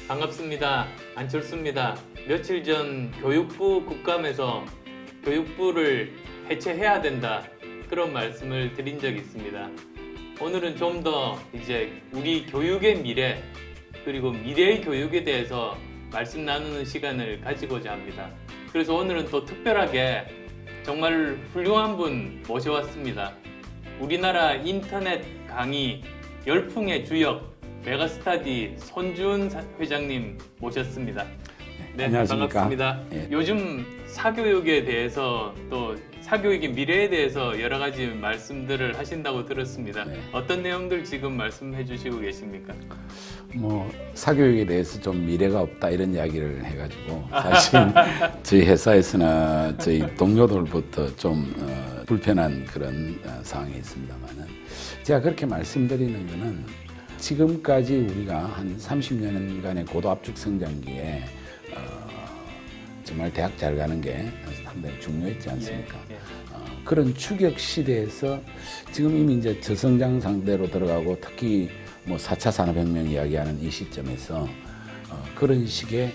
반갑습니다. 안철수입니다. 며칠 전 교육부 국감에서 교육부를 해체해야 된다 그런 말씀을 드린 적이 있습니다. 오늘은 좀 더 이제 우리 교육의 미래 그리고 미래의 교육에 대해서 말씀 나누는 시간을 가지고자 합니다. 그래서 오늘은 또 특별하게 정말 훌륭한 분 모셔왔습니다. 우리나라 인터넷 강의 열풍의 주역 메가스터디 손준 회장님 모셨습니다. 네, 안녕하십니까. 반갑습니다. 예. 요즘 사교육에 대해서 또 사교육의 미래에 대해서 여러 가지 말씀들을 하신다고 들었습니다. 네. 어떤 내용들 지금 말씀해 주시고 계십니까? 사교육에 대해서 좀 미래가 없다 이런 이야기를 해가지고 사실 저희 회사에서나 저희 동료들부터 좀 불편한 그런 상황이 있습니다만은 제가 그렇게 말씀드리는 거는 지금까지 우리가 한 30년간의 고도압축 성장기에 정말 대학 잘 가는 게 상당히 중요했지 않습니까? 예, 예. 그런 추격 시대에서 지금 이미 이제 저성장 상태로 들어가고 특히 4차 산업혁명 이야기하는 이 시점에서 그런 식의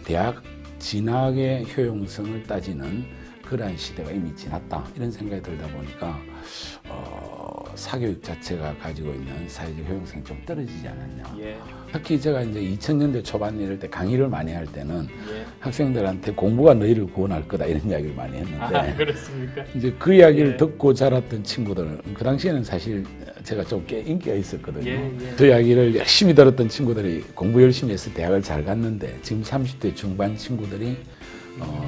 대학 진학의 효용성을 따지는 그러한 시대가 이미 지났다 이런 생각이 들다 보니까 사교육 자체가 가지고 있는 사회적 효용성이 좀 떨어지지 않았냐. 예. 특히 제가 이제 2000년대 초반 이럴 때 강의를 많이 할 때는 예. 학생들한테 공부가 너희를 구원할 거다 이런 이야기를 많이 했는데 그렇습니까? 이제 그 이야기를 예. 듣고 자랐던 친구들은 그 당시에는 사실 제가 좀 꽤 인기가 있었거든요. 예, 예. 그 이야기를 열심히 들었던 친구들이 공부 열심히 해서 대학을 잘 갔는데 지금 30대 중반 친구들이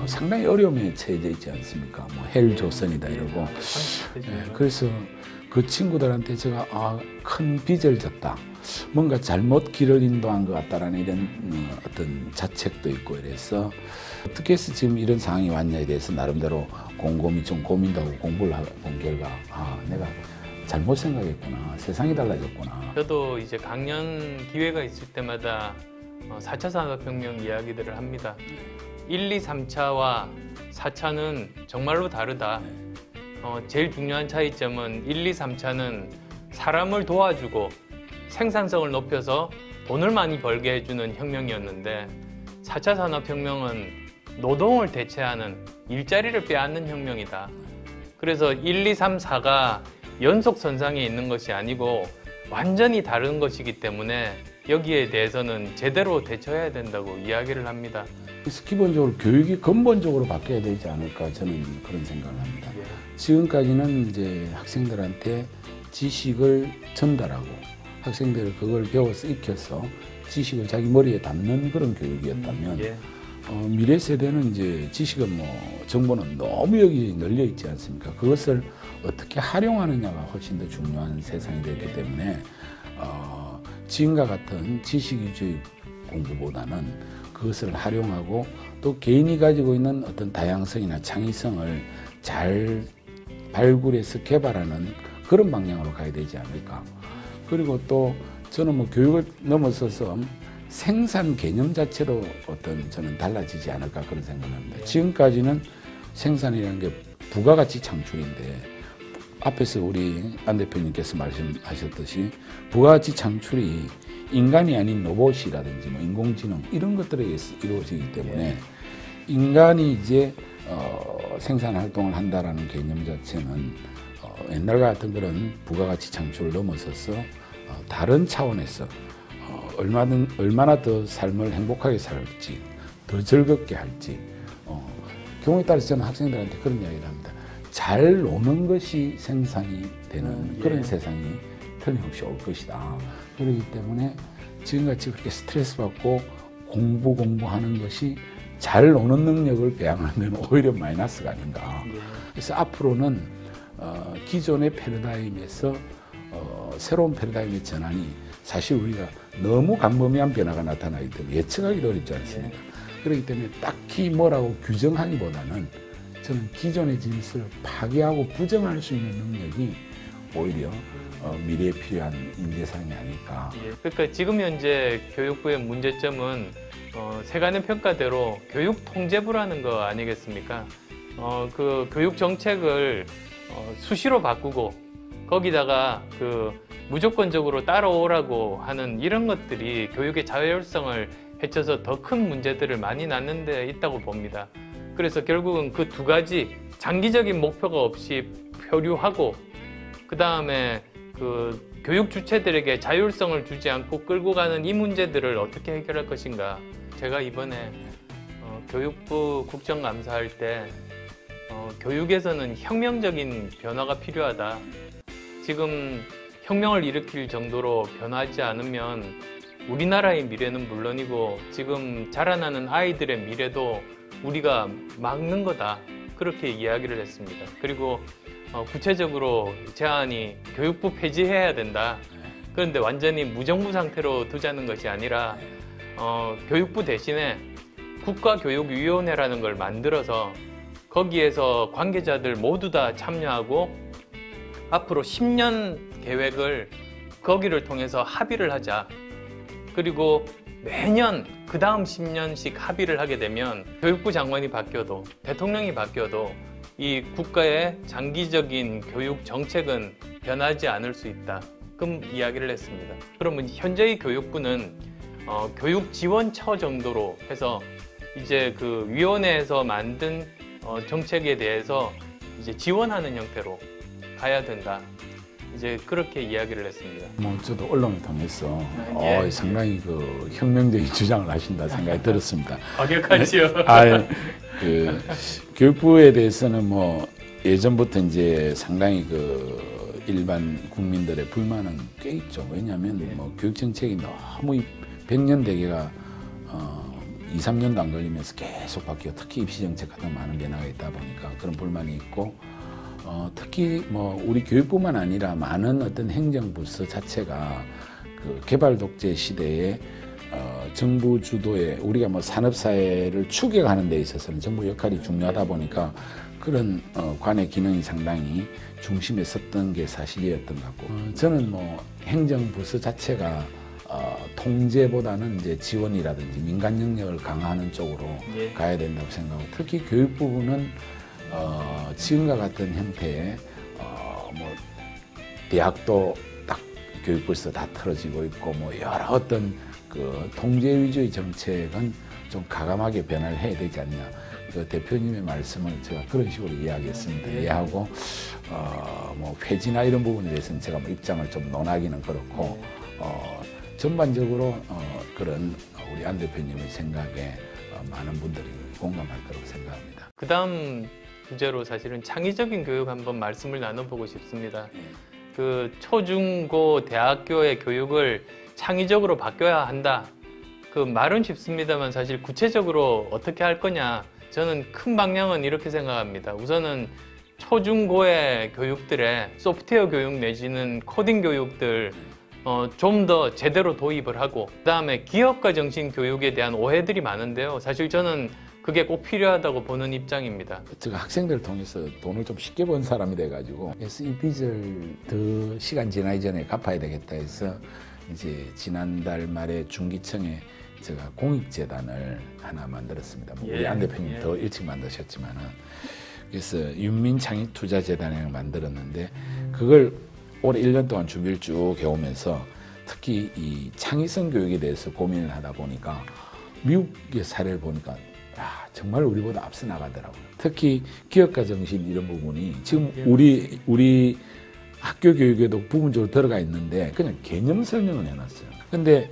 상당히 어려움에 처해져 있지 않습니까? 헬조선이다 이러고. 예, 그래서 그 친구들한테 제가 큰 빚을 졌다. 뭔가 잘못 길을 인도한 것 같다라는 이런 어떤 자책도 있고 이래서 어떻게 해서 지금 이런 상황이 왔냐에 대해서 나름대로 곰곰이 좀 고민도 하고 공부를 본 결과 내가 잘못 생각했구나. 세상이 달라졌구나. 저도 이제 강연 기회가 있을 때마다 4차 산업혁명 이야기들을 합니다. 1, 2, 3차와 4차는 정말로 다르다. 제일 중요한 차이점은 1, 2, 3차는 사람을 도와주고 생산성을 높여서 돈을 많이 벌게 해주는 혁명이었는데 4차 산업혁명은 노동을 대체하는 일자리를 빼앗는 혁명이다. 그래서 1, 2, 3, 4가 연속선상에 있는 것이 아니고 완전히 다른 것이기 때문에 여기에 대해서는 제대로 대처해야 된다고 이야기를 합니다. 그래서 기본적으로 교육이 근본적으로 바뀌어야 되지 않을까 저는 그런 생각을 합니다. 예. 지금까지는 이제 학생들한테 지식을 전달하고 학생들이 그걸 배워서 익혀서 지식을 자기 머리에 담는 그런 교육이었다면 예. 미래 세대는 이제 지식은 정보는 너무 여기 널려 있지 않습니까? 그것을 어떻게 활용하느냐가 훨씬 더 중요한 세상이 되기 때문에 지금과 같은 지식 위주의 공부보다는 그것을 활용하고 또 개인이 가지고 있는 어떤 다양성이나 창의성을 잘 발굴해서 개발하는 그런 방향으로 가야 되지 않을까. 그리고 또 저는 교육을 넘어서서 생산 개념 자체도 저는 달라지지 않을까 그런 생각을 합니다. 지금까지는 생산이라는 게 부가가치 창출인데 앞에서 우리 안 대표님께서 말씀하셨듯이 부가가치 창출이 인간이 아닌 로봇이라든지 인공지능 이런 것들에 의해서 이루어지기 때문에 인간이 이제 생산 활동을 한다라는 개념 자체는 옛날과 같은 그런 부가가치 창출을 넘어서서 다른 차원에서 얼마나 더 삶을 행복하게 살지 더 즐겁게 할지 경우에 따라서 저는 학생들한테 그런 이야기를 합니다. 잘 노는 것이 생산이 되는 그런 세상이 틀림없이 올 것이다. 그렇기 때문에 지금같이 그렇게 스트레스 받고 공부하는 것이 잘 노는 능력을 배양하는 데는 오히려 마이너스가 아닌가. 그래서 앞으로는 기존의 패러다임에서 새로운 패러다임의 전환이 사실 우리가 너무 광범위한 변화가 나타나기 때문에 예측하기도 어렵지 않습니까? 그렇기 때문에 딱히 뭐라고 규정하기보다는 저는 기존의 질서를 파괴하고 부정할 수 있는 능력이 오히려 미래에 필요한 인재상이 아닐까. 그러니까 지금 현재 교육부의 문제점은 세간의 평가대로 교육 통제부라는 거 아니겠습니까? 그 교육 정책을 수시로 바꾸고 거기다가 무조건적으로 따라오라고 하는 이런 것들이 교육의 자율성을 해쳐서 더 큰 문제들을 많이 낳는 데 있다고 봅니다. 그래서 결국은 그 두 가지 장기적인 목표가 없이 표류하고 그 다음에 그 교육 주체들에게 자율성을 주지 않고 끌고 가는 이 문제들을 어떻게 해결할 것인가. 제가 이번에 교육부 국정감사할 때 교육에서는 혁명적인 변화가 필요하다. 지금 혁명을 일으킬 정도로 변하지 않으면 우리나라의 미래는 물론이고 지금 자라나는 아이들의 미래도 우리가 막는 거다. 그렇게 이야기를 했습니다. 그리고 구체적으로 제안이 교육부 폐지해야 된다. 그런데 완전히 무정부 상태로 두자는 것이 아니라 교육부 대신에 국가교육위원회라는 걸 만들어서 거기에서 관계자들 모두 다 참여하고 앞으로 10년 계획을 거기를 통해서 합의를 하자. 그리고 매년 그 다음 10년씩 합의를 하게 되면 교육부 장관이 바뀌어도 대통령이 바뀌어도 이 국가의 장기적인 교육 정책은 변하지 않을 수 있다. 그럼 이야기를 했습니다. 그러면 현재의 교육부는 교육지원처 정도로 해서 이제 그 위원회에서 만든 정책에 대해서 이제 지원하는 형태로 가야 된다. 이제 그렇게 이야기를 했습니다. 뭐 저도 언론을 통해서 예. 상당히 그 혁명적인 주장을 하신다 생각이 들었습니다. 과격하지요. 그 교육부에 대해서는 뭐 예전부터 이제 상당히 그 일반 국민들의 불만은 꽤 있죠. 왜냐하면 뭐 교육 정책이 너무 100년 대계가 2, 3년도 안 걸리면서 계속 바뀌고 특히 입시 정책 같은 많은 변화가 있다 보니까 그런 불만이 있고 특히 뭐 우리 교육뿐만 아니라 많은 어떤 행정부서 자체가 그 개발 독재 시대에 정부 주도의 우리가 뭐 산업사회를 추격하는 데 있어서는 정부 역할이 중요하다 보니까 그런 관의 기능이 상당히 중심에 섰던 게 사실이었던 것 같고 저는 뭐 행정부서 자체가 통제보다는 이제 지원이라든지 민간 영역을 강화하는 쪽으로 예. 가야 된다고 생각하고 특히 교육 부분은 지금과 같은 형태의 뭐 대학도 딱 교육부에서 다 틀어지고 있고 뭐 여러 어떤 그 통제 위주의 정책은 좀 가감하게 변화를 해야 되지 않냐. 그 대표님의 말씀을 제가 그런 식으로 이해하겠습니다. 이해하고 뭐 폐지나 이런 부분에 대해서는 제가 뭐 입장을 좀 논하기는 그렇고 전반적으로 그런 우리 안 대표님의 생각에 많은 분들이 공감할 거라고 생각합니다. 그 다음 주제로 사실은 창의적인 교육 한번 말씀을 나눠보고 싶습니다. 그 초중고 대학교의 교육을 창의적으로 바뀌어야 한다. 그 말은 쉽습니다만 사실 구체적으로 어떻게 할 거냐. 저는 큰 방향은 이렇게 생각합니다. 우선은 초중고의 교육들에 소프트웨어 교육 내지는 코딩 교육들 좀 더 제대로 도입을 하고 그 다음에 기업가 정신 교육에 대한 오해들이 많은데요. 사실 저는 그게 꼭 필요하다고 보는 입장입니다. 제가 학생들을 통해서 돈을 좀 쉽게 번 사람이 돼가지고 그래서 이 빚을 더 시간 지나기 전에 갚아야 되겠다 해서 이제 지난달 말에 중기청에 제가 공익재단을 하나 만들었습니다. 뭐 우리 안 대표님 더 일찍 만드셨지만은 그래서 윤민창의투자재단을 만들었는데 그걸 올해 1년 동안 준비를 쭉 해오면서 특히 이 창의성 교육에 대해서 고민을 하다 보니까 미국의 사례를 보니까 정말 우리보다 앞서 나가더라고요. 특히 기업가 정신 이런 부분이 지금 우리 학교 교육에도 부분적으로 들어가 있는데 그냥 개념 설명을 해놨어요. 근데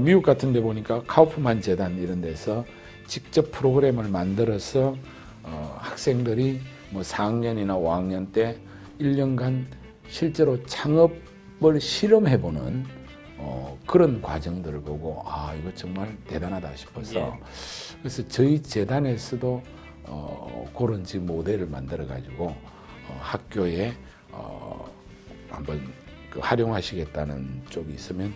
미국 같은 데 보니까 카우프만 재단 이런 데서 직접 프로그램을 만들어서 학생들이 뭐 4학년이나 5학년 때 1년간 실제로 창업을 실험해보는 그런 과정들을 보고 이거 정말 대단하다 싶어서 그래서 저희 재단에서도 그런 지금 모델을 만들어 가지고 학교에 한번 활용하시겠다는 쪽이 있으면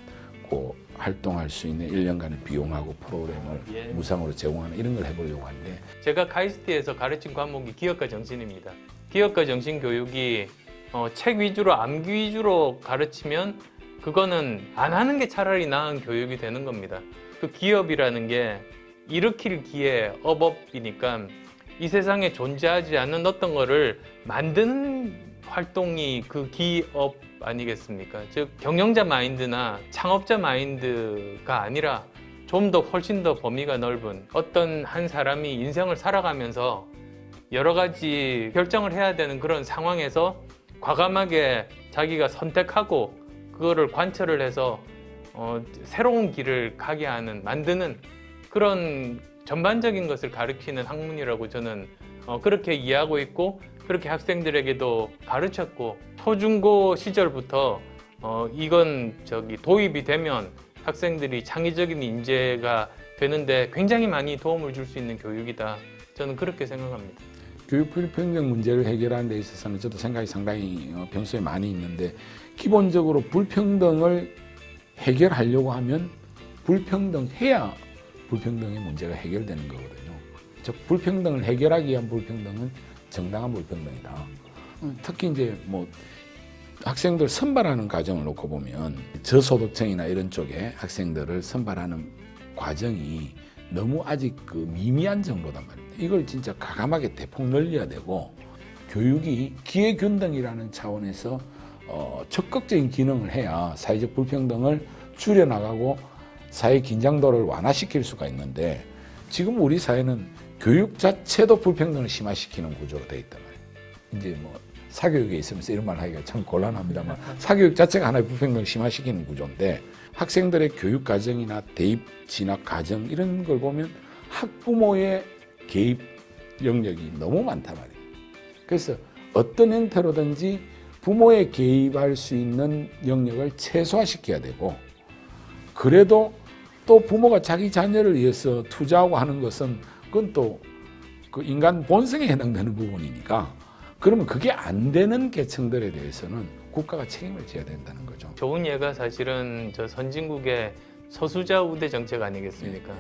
그 활동할 수 있는 1년간의 비용하고 프로그램을 무상으로 제공하는 이런 걸 해보려고 하는데 제가 카이스트에서 가르친 과목이 기업가 정신입니다. 기업가 정신 교육이 책 위주로 암기 위주로 가르치면 그거는 안 하는 게 차라리 나은 교육이 되는 겁니다. 그 기업이라는 게 일으킬 기회, 업업이니까 이 세상에 존재하지 않는 어떤 거를 만드는 활동이 그 기업 아니겠습니까? 즉 경영자 마인드나 창업자 마인드가 아니라 좀 더 훨씬 더 범위가 넓은 어떤 한 사람이 인생을 살아가면서 여러 가지 결정을 해야 되는 그런 상황에서 과감하게 자기가 선택하고 그거를 관철을 해서 새로운 길을 가게 하는 만드는 그런 전반적인 것을 가르치는 학문이라고 저는 그렇게 이해하고 있고 그렇게 학생들에게도 가르쳤고 초중고 시절부터 이건 도입이 되면 학생들이 창의적인 인재가 되는데 굉장히 많이 도움을 줄 수 있는 교육이다. 저는 그렇게 생각합니다. 교육 불평등 문제를 해결하는 데 있어서는 저도 생각이 상당히 평소에 많이 있는데 기본적으로 불평등을 해결하려고 하면 불평등해야 불평등의 문제가 해결되는 거거든요. 즉 불평등을 해결하기 위한 불평등은 정당한 불평등이다. 특히 이제 뭐 학생들 선발하는 과정을 놓고 보면 저소득층이나 이런 쪽에 학생들을 선발하는 과정이 너무 아직 미미한 정도단 말입니다. 이걸 진짜 과감하게 대폭 늘려야 되고 교육이 기회균등이라는 차원에서 적극적인 기능을 해야 사회적 불평등을 줄여나가고 사회 긴장도를 완화시킬 수가 있는데 지금 우리 사회는 교육 자체도 불평등을 심화시키는 구조로 되어 있단 말이에요. 이제 뭐 사교육에 있으면서 이런 말 하기가 참 곤란합니다만 사교육 자체가 하나의 불평등을 심화시키는 구조인데 학생들의 교육 과정이나 대입 진학 과정 이런 걸 보면 학부모의 개입 영역이 너무 많단 말이에요. 그래서 어떤 형태로든지 부모의 개입할 수 있는 영역을 최소화시켜야 되고 그래도 또 부모가 자기 자녀를 위해서 투자하고 하는 것은 그건 또 그 인간 본성에 해당되는 부분이니까 그러면 그게 안 되는 계층들에 대해서는 국가가 책임을 져야 된다는 거죠. 좋은 예가 사실은 저 선진국의 서수자 우대 정책 아니겠습니까?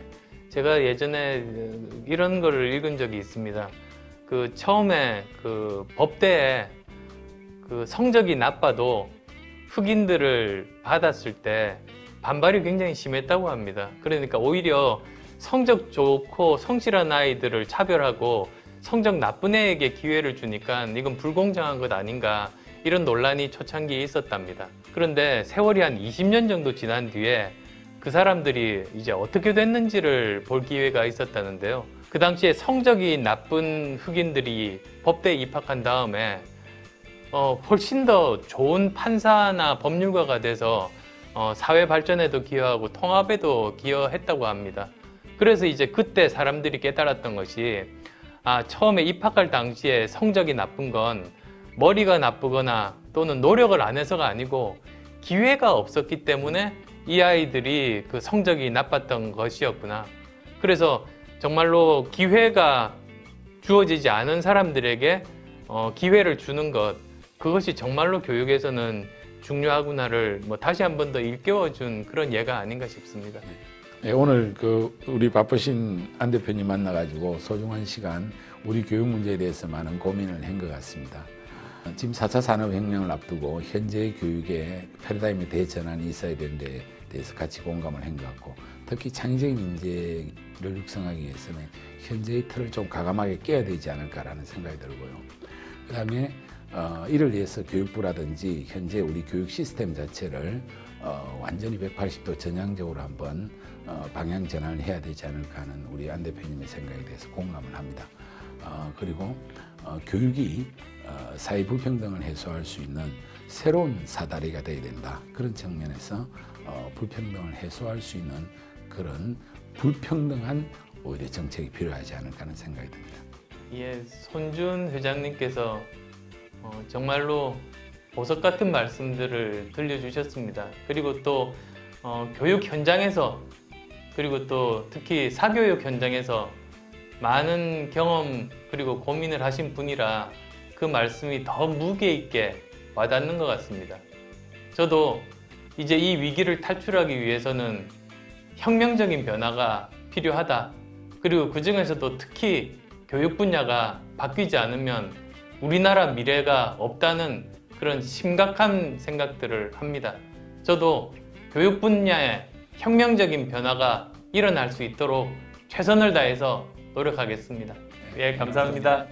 제가 예전에 이런 거를 읽은 적이 있습니다. 처음에 법대에 성적이 나빠도 흑인들을 받았을 때 반발이 굉장히 심했다고 합니다. 그러니까 오히려 성적 좋고 성실한 아이들을 차별하고 성적 나쁜 애에게 기회를 주니까 이건 불공정한 것 아닌가 이런 논란이 초창기에 있었답니다. 그런데 세월이 한 20년 정도 지난 뒤에 그 사람들이 이제 어떻게 됐는지를 볼 기회가 있었다는데요. 그 당시에 성적이 나쁜 흑인들이 법대에 입학한 다음에 훨씬 더 좋은 판사나 법률가가 돼서 사회 발전에도 기여하고 통합에도 기여했다고 합니다. 그래서 이제 그때 사람들이 깨달았던 것이 처음에 입학할 당시에 성적이 나쁜 건 머리가 나쁘거나 또는 노력을 안 해서가 아니고 기회가 없었기 때문에 이 아이들이 그 성적이 나빴던 것이었구나. 그래서 정말로 기회가 주어지지 않은 사람들에게 기회를 주는 것, 그것이 정말로 교육에서는 중요하구나를 다시 한 번 더 일깨워준 그런 예가 아닌가 싶습니다. 네, 오늘 우리 바쁘신 안 대표님 만나가지고 소중한 시간 우리 교육 문제에 대해서 많은 고민을 한 것 같습니다. 지금 4차 산업혁명을 앞두고 현재의 교육의 패러다임의 대전환이 있어야 되는 데 대해서 같이 공감을 한 것 같고 특히 창의적인 인재를 육성하기 위해서는 현재의 틀을 좀 과감하게 깨야 되지 않을까라는 생각이 들고요. 그 다음에 이를 위해서 교육부라든지 현재 우리 교육 시스템 자체를 완전히 180도 전향적으로 한번 방향 전환을 해야 되지 않을까 하는 우리 안 대표님의 생각에 대해서 공감을 합니다. 그리고 교육이 사회 불평등을 해소할 수 있는 새로운 사다리가 되어야 된다. 그런 측면에서 불평등을 해소할 수 있는 그런 불평등한 오히려 정책이 필요하지 않을까 하는 생각이 듭니다. 예, 손준 회장님께서 정말로 보석 같은 말씀들을 들려주셨습니다. 그리고 또 교육 현장에서 그리고 또 특히 사교육 현장에서 많은 경험 그리고 고민을 하신 분이라 그 말씀이 더 무게 있게 와닿는 것 같습니다. 저도 이제 이 위기를 탈출하기 위해서는 혁명적인 변화가 필요하다. 그리고 그 중에서도 특히 교육 분야가 바뀌지 않으면 우리나라 미래가 없다는 그런 심각한 생각들을 합니다. 저도 교육 분야에 혁명적인 변화가 일어날 수 있도록 최선을 다해서 노력하겠습니다. 예, 감사합니다.